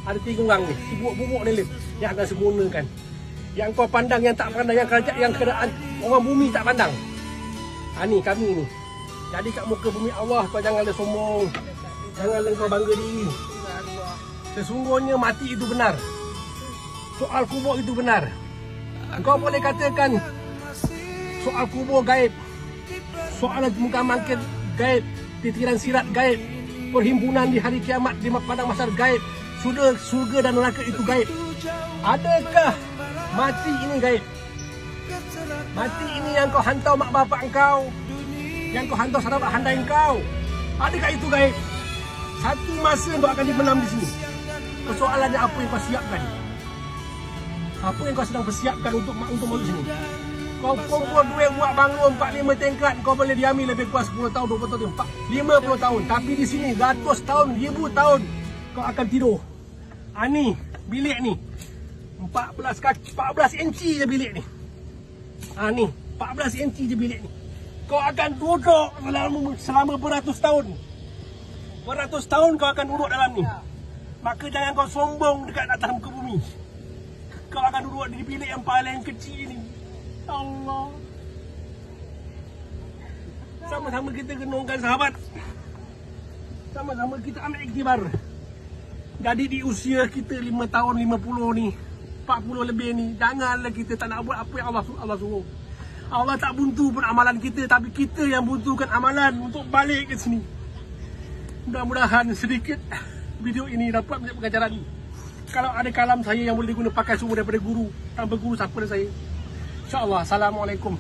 Ada 3 orang ni, si bubuk-bubuk ni yang akan sempurnakan. Yang kau pandang, yang tak pandang, yang kerajaan, yang keadaan orang bumi tak pandang. Ni kami ni. Jadi kat muka bumi Allah kau janganlah sombong. Janganlah kau bangga diri. Sesungguhnya mati itu benar. Soal kubur itu benar. Kau boleh katakan soal kubur gaib, soal muka mangkit gaib, titiran sirat gaib, perhimpunan di hari kiamat di padang mahsyar gaib, sudah surga dan neraka itu gaib. Adakah mati ini gaib? Mati ini yang kau hantar mak bapak engkau, yang kau hantar sahabat handai engkau, adakah itu gaib? Satu masa kau akan dibenam di sini. Persoalannya apa yang kau siapkan? Apa yang kau sedang persiapkan untuk masuk sini? Kau kumpul duit buat bangun 4-5 tingkat, kau boleh diami lebih kurang 10 tahun, 20 tahun, 50 tahun. Tapi di sini ratus tahun, 1000 tahun kau akan tidur. Ni bilik ni 14 inci je bilik ni. Ni 14 inci je bilik ni. Kau akan duduk selama beratus tahun. Beratus tahun kau akan duduk dalam ni. Maka jangan kau sombong dekat atas muka bumi. Kau akan duduk di bilik yang paling kecil ni. Allah. Sama-sama kita renungkan sahabat. Sama-sama kita ambil iktibar. Jadi di usia kita 5 tahun, 50 ni, 40 lebih ni, janganlah kita tak nak buat apa yang Allah suruh. Allah tak buntu pun amalan kita, tapi kita yang buntukan amalan untuk balik ke sini. Mudah-mudahan sedikit video ini dapat menjadi pengajaran. Kalau ada kalam saya yang boleh diguna pakai semua daripada guru, tanpa guru siapa dan saya. InsyaAllah. Assalamualaikum.